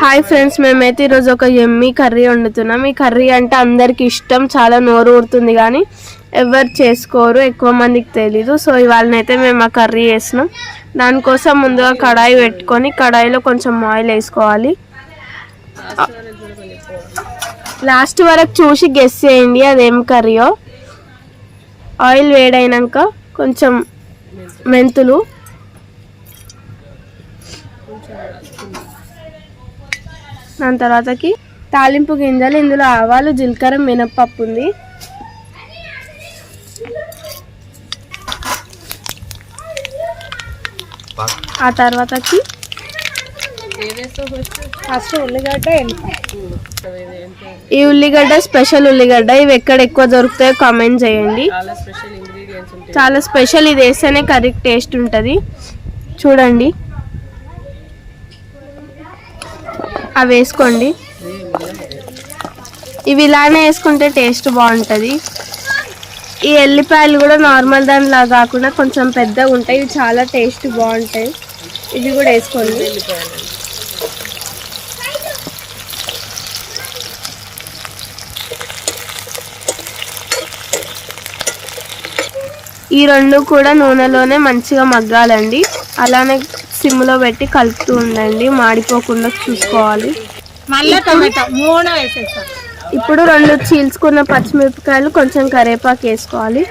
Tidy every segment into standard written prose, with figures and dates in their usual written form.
Hi friends, మేమైతే ఈరోజు ఒక ఎమ్మీ కర్రీ వండుతున్నాం. ఈ కర్రీ అంటే అందరికి ఇష్టం, చాలా నోరు ఊరుతుంది, కానీ ఎవరు చేసుకోరు, ఎక్కువ మందికి తెలీదు. సో ఇవాళనైతే మేము ఆ కర్రీ చేస్తున్నాం. దానికోసం ముందుగా కడాయి పెట్టుకొని కడాయిలో కొంచెం ఆయిల్ వేసుకోవాలి. లాస్ట్ వరకు చూసి గెస్ చేయండి అదేం కర్రీయో. ఆయిల్ వేడైనాక కొంచెం మెంతులు, దాని తర్వాతకి తాలింపు గింజలు, ఇందులో ఆవాలు, జీలకర్ర, మినప్పప్పు ఉంది. ఆ తర్వాతకి ఈ ఉల్లిగడ్డ స్పెషల్ ఉల్లిగడ్డ, ఇవి ఎక్కడ ఎక్కువ దొరుకుతాయో కామెంట్ చేయండి. చాలా స్పెషల్, ఇది వేస్తేనే కర్రీ టేస్ట్ ఉంటుంది. చూడండి, అవి వేసుకోండి. ఇవి ఇలానే వేసుకుంటే టేస్ట్ బాగుంటుంది. ఈ ఎల్లిపాయలు కూడా నార్మల్ దానిలా కాకుండా కొంచెం పెద్దగా ఉంటాయి, ఇవి చాలా టేస్ట్ బాగుంటాయి. ఇవి కూడా వేసుకోండి. ఈ రెండు కూడా నూనెలోనే మంచిగా మగ్గాలండి. అలానే సిమ్లో పెట్టి కలుపుతూ ఉండండి, మాడిపోకుండా చూసుకోవాలి. ఇప్పుడు 2 చీల్చుకున్న పచ్చిమిరపకాయలు, కొంచెం కరివేపాకు వేసుకోవాలి.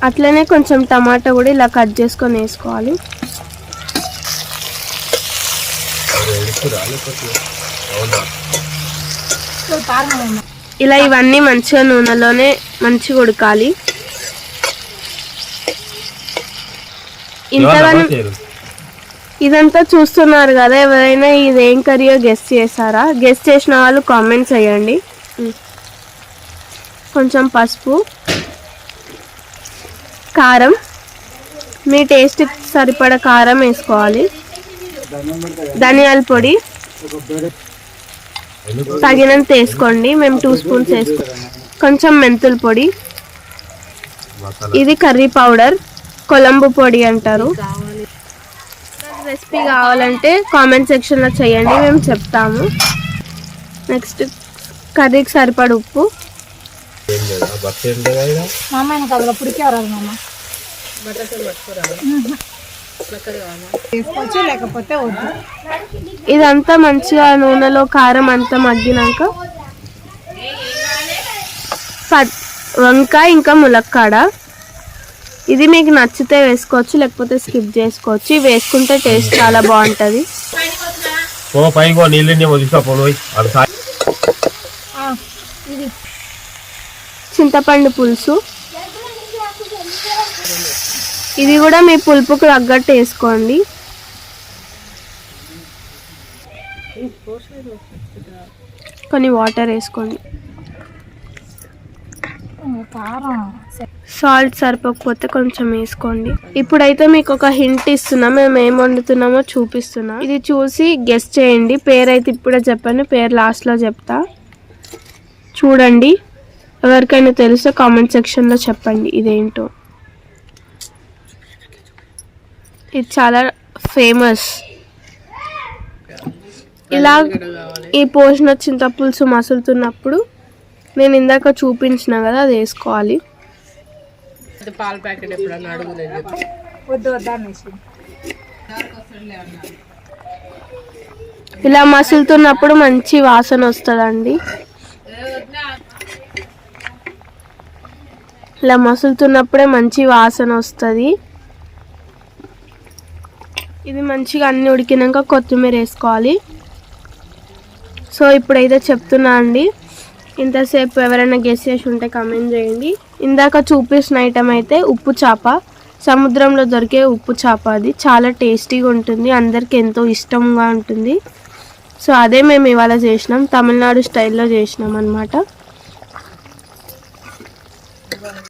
అట్లనే కొంచెం టమాటా కూడా ఇలా కట్ చేసుకొని వేసుకోవాలి. ఇలా ఇవన్నీ మంచిగా నూనెలోనే మంచిగా ఉడకాలి. ఇంతగానో ఇదంతా చూస్తున్నారు కదా, ఎవరైనా ఇదేం కర్రీయో గెస్ చేశారా? గెస్ చేసిన వాళ్ళు కామెంట్ చేయండి. కొంచెం పసుపు, కారం, మీ టేస్ట్ సరిపడా కారం వేసుకోవాలి. ధనియాల పొడి తగినంత వేసుకోండి, మేము 2 స్పూన్స్ వేసుకోండి. కొంచెం మెంతుల పొడి, ఇది కర్రీ పౌడర్, కొలంబు పొడి అంటారు. రెసిపీ కావాలంటే కామెంట్ సెక్షన్లో చేయండి, మేము చెప్తాము. నెక్స్ట్ కర్రీకి సరిపడ ఉప్పు, ఇదంతా మంచిగా నూనెలో కారం అంతా మగ్గినాక వంకాయ ఇంకా ములక్కాడ, ఇది మీకు నచ్చితే వేసుకోవచ్చు, లేకపోతే స్కిప్ చేసుకోవచ్చు. ఇవి వేసుకుంటే టేస్ట్ చాలా బాగుంటుంది. చింతపండు పులుసు, ఇది కూడా మీ పులుపుకు తగ్గట్టు వేసుకోండి. కొన్ని వాటర్ వేసుకోండి. సాల్ట్ సరిపోకపోతే కొంచెం వేసుకోండి. ఇప్పుడైతే మీకు ఒక హింట్ ఇస్తున్నా, మేము ఏం వండుతున్నామో చూపిస్తున్నా. ఇది చూసి గెస్ చేయండి. పేరైతే ఇప్పుడే చెప్పాను, పేరు లాస్ట్లో చెప్తా. చూడండి, ఎవరికైనా తెలిస్తే కామెంట్ సెక్షన్లో చెప్పండి ఇదేంటో. ఇది చాలా ఫేమస్. ఇలా ఈ పోసిన చింతపులుసు మసులుతున్నప్పుడు నేను ఇందాక చూపించిన కదా, అది వేసుకోవాలి. ఇలా మసులుతున్నప్పుడు మంచి వాసన వస్తుందండి. ఇలా మసులుతున్నప్పుడే మంచి వాసన వస్తుంది. ఇది మంచిగా అన్ని ఉడికినాక కొత్తిమీర వేసుకోవాలి. సో ఇప్పుడైతే చెప్తున్నా అండి, ఇంతసేపు ఎవరైనా గెస్ చేసి ఉంటే కామెంట్ చేయండి. ఇందాక చూపిస్తున్న ఐటమ్ అయితే ఉప్పు చేప, సముద్రంలో దొరికే ఉప్పు చేప. అది చాలా టేస్టీగా ఉంటుంది, అందరికి ఎంతో ఇష్టంగా ఉంటుంది. సో అదే మేము ఇవాళ చేసినాం, తమిళనాడు స్టైల్లో చేసినాం అన్నమాట.